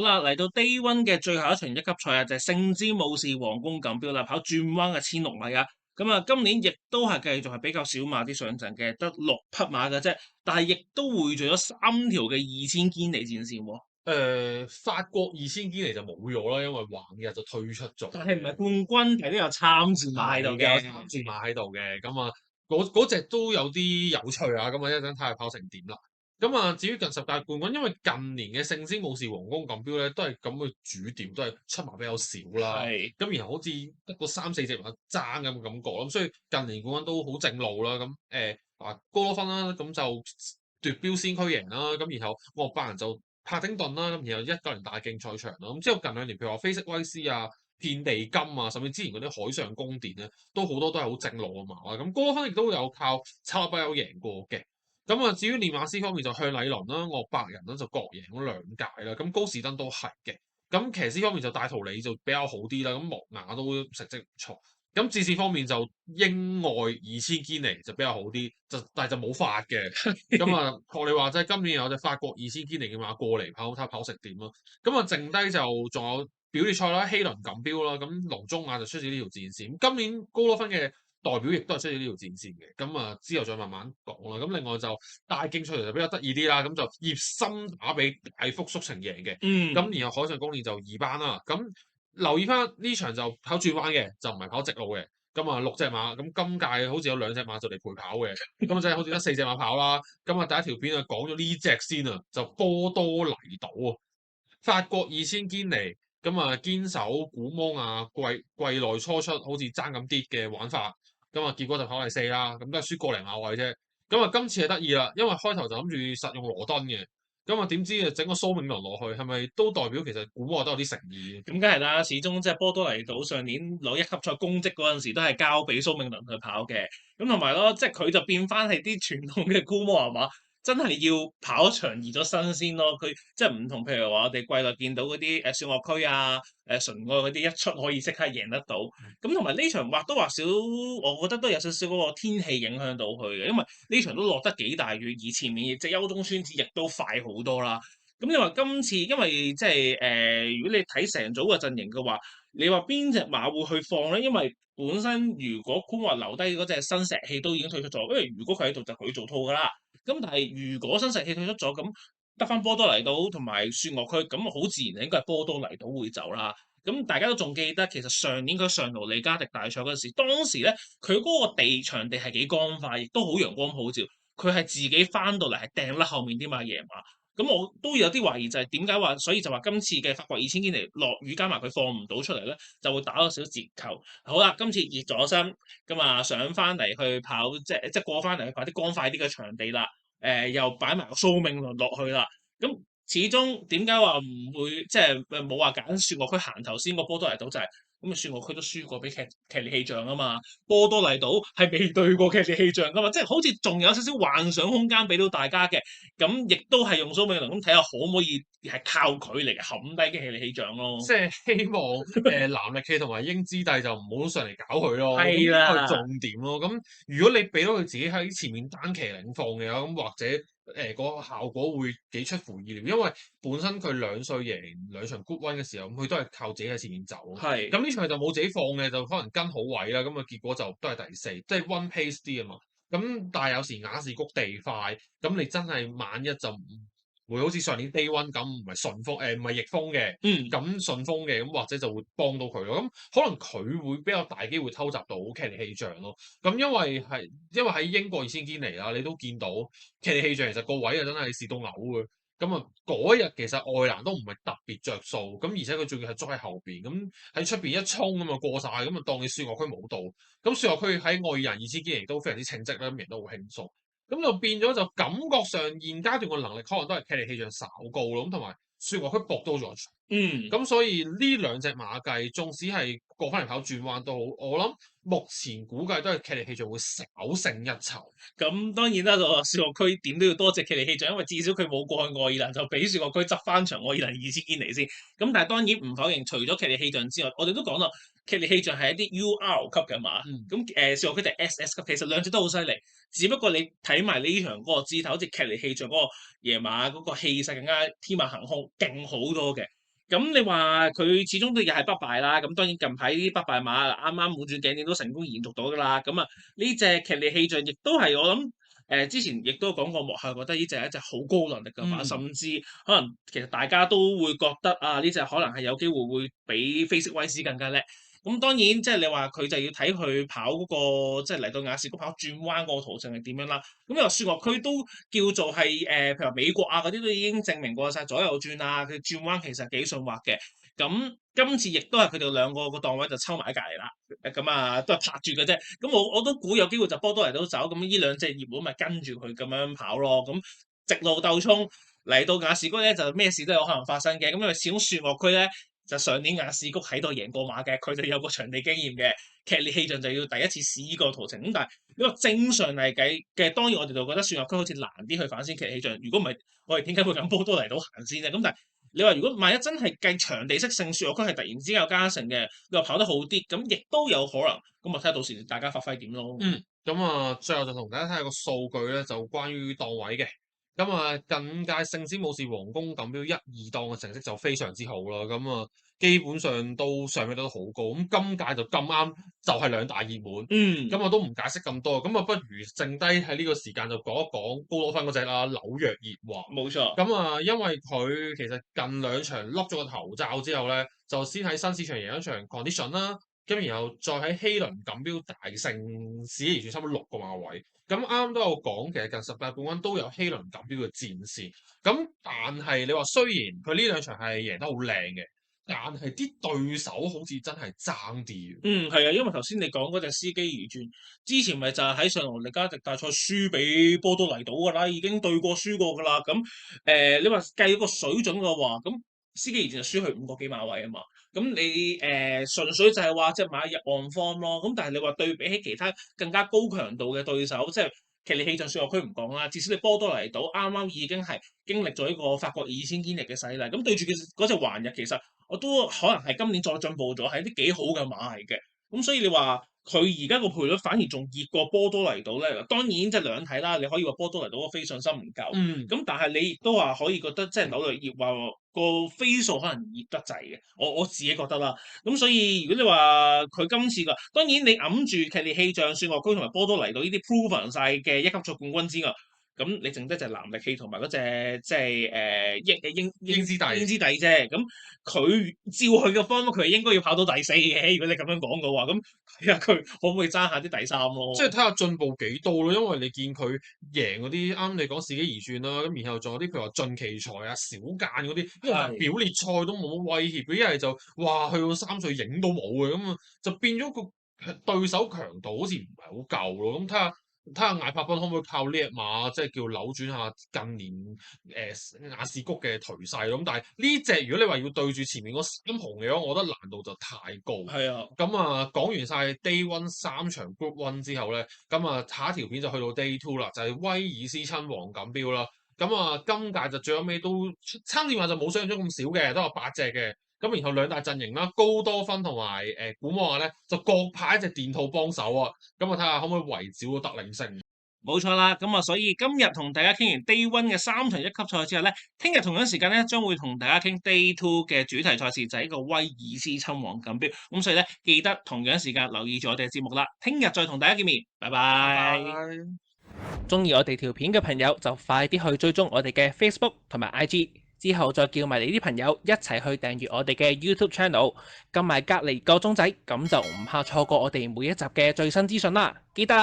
好啦，嚟到 Day One 嘅最後一場一級賽啊，就係聖詹姆士皇宮錦標啦，跑轉彎嘅1600啊。咁啊，今年亦都係繼續係比較少馬啲上陣嘅，得6匹馬嘅啫。但係亦都匯聚咗3條嘅2000堅尼戰線喎。法國2000堅尼就冇咗啦，因為橫日就退出咗。但係唔係冠軍，係都有參戰馬喺度有嘅。參戰馬喺度嘅，咁啊嗰隻都有啲有趣啊，咁啊一陣睇下跑成點啦。咁啊至於近十屆冠軍，因為近年嘅聖詹姆士皇宮錦標咧都係咁嘅主調，都係出馬比較少啦。係咁然後好似得個3、4隻馬爭咁嘅感覺，咁所以近年冠軍都好正路啦。咁高多芬啦，咁就奪標先驅贏啦。咁然後莫伯人就帕丁頓啦，咁然後19年大競賽場啦。咁之後近2年譬如話菲色威斯啊、遍地金啊，甚至之前嗰啲海上宮殿咧，都好多都係好正路嘅馬啦。咁高多芬亦都有靠差不有贏過嘅。咁啊，至於練馬師方面就向禮倫啦、岳伯人啦就各贏咗2屆啦。咁高士登都係嘅。咁騎師方面就戴圖理就比較好啲啦。咁莫雅都成績唔錯。咁戰士方面就英愛2000堅尼就比較好啲，但係就冇法嘅。咁啊，學你話齋，今年有隻法國2000堅尼嘅馬過嚟跑，睇下跑成點咯。咁啊，剩低就仲有表列賽啦、希倫錦標啦，咁龍中亞就出咗呢條戰線。今年高多芬嘅代表亦都係出咗呢條戰線嘅。咁啊，之後再慢慢講啦。咁另外就大競賽就比較得意啲啦。咁就葉森打俾大幅縮成贏嘅。嗯。咁然後海上宮殿就2班啦。咁留意翻呢場就跑轉彎嘅，就唔係跑直路嘅。咁啊6隻馬，咁今屆好似有2隻馬就嚟陪跑嘅，咁即係好似得4隻馬跑啦。咁啊第一條片啊講咗呢隻先啊，就波多黎島啊，法國2000堅尼，咁啊堅守古摩亞季內初出，好似爭咁啲嘅玩法，咁啊結果就跑第4啦，咁都係輸個零馬位啫。咁啊今次係得意啦，因為開頭就諗住實用羅敦嘅。咁啊點知啊整個蘇銘倫落去，係咪都代表其實古摩亞都有啲誠意？咁梗係啦，始終即係波多黎島上年攞一級賽公職嗰陣時，都係交俾蘇銘倫去跑嘅。咁同埋咯，即係佢就變翻係啲傳統嘅姑摩係嘛，真係要跑長移咗新鮮咯。佢即係唔同，譬如話我哋季內見到嗰啲雪岳區啊、純愛嗰啲一出可以即刻贏得到。咁同埋呢場或多或少，我覺得都有少少嗰個天氣影響到佢嘅，因為呢場都落得幾大雨，而前面亦即係優中村子亦都快好多啦。咁你話今次，因為即係如果你睇成組嘅陣營嘅話，你話邊隻馬會去放咧？因為本身如果官話留低嗰隻新石器都已經退出咗，因為如果佢喺度就佢做套噶啦。咁但係如果新石器退出咗，咁得翻波多黎島同埋雪岳區，咁好自然應該係波多黎島會走啦。咁大家都仲記得，其實上年佢上盧利加迪大賽嗰陣時，當時咧佢嗰個場地係幾光化，亦都好陽光普照。佢係自己翻到嚟係掟甩後面啲馬贏馬。咁我都有啲懷疑，就係點解話，所以就話今次嘅法國2000堅尼落雨加埋佢放唔到出嚟咧，就會打咗少少折扣。好啦，今次熱咗身，咁啊上翻嚟去跑，即係過翻嚟去跑啲光快啲嘅場地啦。又擺埋個蘇銘倫落去啦。咁始終點解話唔會即係冇話揀雪岳區行頭先個波多黎島就係咁啊？雪岳區都輸過俾騎利氣象啊嘛，波多黎島係未對過騎利氣象噶嘛，即係好似仲有少少幻想空間俾到大家嘅。咁亦都係用蘇銘倫咁睇下可唔可以係靠佢嚟冚低嘅騎利氣象咯。即係希望南力氣同埋英之帝就唔好上嚟搞佢咯，咁係呢個係啦。重點咯。咁如果你俾到佢自己喺前面單騎領放嘅話，咁或者個效果會幾出乎意料，因為本身佢2歲贏2場 Good Run 嘅時候，咁佢都係靠自己喺前面走。係。咁呢場就冇自己放嘅，就可能跟好位啦。咁啊結果就都係第4，即係 One Pace 啲啊嘛。咁但係有時雅士谷地快，咁你真係萬一就唔會好似上年 Day One 咁，唔係順風唔係逆風嘅。嗯。咁順風嘅，咁或者就會幫到佢咯。咁可能佢會比較大機會偷襲到騎尼氣象咯。咁因為喺英國2000堅尼啦，你都見到騎尼氣象其實個位啊真係蝕到嘔嘅。咁啊嗰日其實外欄都唔係特別着數，咁而且佢仲要係捉喺後邊，咁喺出邊一衝咁啊過晒，咁啊當你雪岳區冇到。咁雪岳區喺愛爾蘭2000堅尼都非常之稱職啦，咁贏得好輕鬆。咁就變咗就感覺上現階段個能力可能都係騎尼氣象稍高咯，咁同埋雪岳區搏多咗。嗯。咁所以呢兩隻馬計，縱使係過翻嚟跑轉彎都好，我諗目前估計都係騎尼氣象會稍勝一籌。咁當然啦，個雪岳區點都要多謝騎尼氣象，因為至少佢冇過去愛爾蘭，就俾雪岳區執翻場愛爾蘭2000堅尼先。咁但係當然唔否認，除咗騎尼氣象之外，我哋都講到騎尼氣象係一啲 UR 級嘅馬。嗯，咁雪岳區就係 SS 級，其實兩隻都好犀利。只不過你睇埋呢場嗰個姿態，好似騎尼氣象嗰個野馬嗰個氣勢更加天馬行空，勁好多嘅。咁你話佢始終都又係不敗啦，咁當然近排啲不敗馬啱啱滿轉頸鏈都成功延續到㗎啦。咁啊呢隻劇烈氣象亦都係我諗之前亦都講過，幕後覺得呢隻係一隻好高能力嘅馬，甚至可能其實大家都會覺得啊呢隻可能係有機會會比菲斯威斯更加叻。咁當然即係你話佢就要睇佢跑嗰個即係嚟到亞士谷跑轉彎個途程係點樣啦。咁你話雪岳區都叫做係譬如話美國啊嗰啲都已經證明過晒左右轉啊，佢轉彎其實幾順滑嘅。咁今次亦都係佢哋兩個個檔位就抽埋喺隔離啦。咁啊都係拍住嘅啫。咁我都估有機會就波多黎都走，咁呢兩隻熱門咪跟住佢咁樣跑咯。咁直路鬥衝嚟到亞士谷咧就咩事都有可能發生嘅。咁因為始終雪岳區咧。就上年亞士谷喺度贏過馬嘅，佢哋有個場地經驗嘅，劇烈氣象就要第一次試呢個途程。咁但係如果正常嚟計嘅，當然我哋就覺得雪岳區好似難啲去反先劇烈氣象。如果唔係，我哋點解會咁波多黎島行先咧？咁但係你話如果萬一真係計場地式勝，雪岳區係突然之間有加成嘅，你話跑得好啲，咁亦都有可能。咁啊睇下到時大家發揮點咯。咁啊，最後就同大家睇下個數據咧，就關於檔位嘅。咁啊，近屆聖斯武士皇宮錦標1、2檔嘅成績就非常之好啦。咁啊，基本上都上面都好高。咁今屆就咁啱就係兩大熱門。咁我都唔解釋咁多。咁啊，不如剩低喺呢個時間就講一講高多芬嗰隻啦，紐約熱華。冇錯。咁啊，因為佢其實近兩場笠咗個頭罩之後咧，就先喺新市場贏一場 condition 啦。咁然後再喺希倫錦標大勝史記住差唔多6個馬位，咁啱啱都有講，其實近10屆冠軍都有希倫錦標嘅戰士，咁但係你話雖然佢呢兩場係贏得好靚嘅，但係啲對手好似真係爭啲。係啊，因為頭先你講嗰隻司機如轉，之前咪就係喺上羅力加迪大賽輸俾波多黎島㗎啦，已經對過輸過㗎啦。咁你話計個水準嘅話，咁司機如轉就輸去5個幾馬位啊嘛。咁你純粹就係話即係買入岸方咯。咁但係你話對比起其他更加高強度嘅對手，即係劇烈氣象雪岳區唔講啦，至少你波多黎島啱啱已經係經歷咗一個法國2000堅尼嘅洗禮。咁對住嗰隻環日其實。我都可能係今年再進步咗，係啲幾好嘅馬嚟嘅。咁所以你話佢而家個賠率反而仲熱過波多黎島咧。當然即係兩睇啦，你可以話波多黎島個飛信心唔夠。咁但係你亦都話可以覺得即係紐約熱話個飛數可能熱得滯嘅。我自己覺得啦。咁所以如果你話佢今次當然你揞住劇烈氣象、雪岳區同埋波多黎島呢啲 proven 晒嘅一級賽冠軍之外，咁你剩低就係南力氣同埋嗰隻即係英之帝啫。咁佢照佢嘅方，佢應該要跑到第4嘅。如果你咁樣講嘅話，咁睇下佢可唔可以爭下啲第3咯。即係睇下進步幾多咯，因為你見佢贏嗰啲啱你講自己而轉啦，咁然後仲有啲譬如話進奇才啊、小間嗰啲，因為表列賽都冇乜威脅，一係就哇去到3歲影都冇嘅，咁啊就變咗個對手強度好似唔係好夠咯。咁睇下艾柏賓可唔可以靠呢一馬，即係叫扭轉下近年亞士谷嘅頹勢咯。咁但係呢隻如果你話要對住前面嗰3雄嘅話，我覺得難度就太高。係啊。咁啊講完晒 Day One 3場 Group One 之後咧，咁啊下一條片就去到 Day Two 啦，就係威爾斯親王錦標啦。咁啊今屆就最後尾都參戰馬就冇想象中咁少嘅，都有8隻嘅。咁然後兩大陣營啦，高多芬同埋古摩亞咧就各派一隻電套幫手啊。咁啊睇下可唔可以圍剿到得領勝。冇錯啦。咁啊所以今日同大家傾完 Day One 嘅3場1級賽之後咧，聽日同樣時間咧將會同大家傾 Day Two 嘅主題賽事，就係一個威爾斯親王錦標。咁所以咧記得同樣時間留意住我哋嘅節目啦。聽日再同大家見面，拜拜。中意我哋條片嘅朋友就快啲去追蹤我哋嘅 Facebook 同埋 IG。之後再叫埋你啲朋友一齊去訂閱我哋嘅 YouTube Channel，撳埋隔離個鐘仔，咁就唔怕錯過我哋每一集嘅最新資訊啦。記得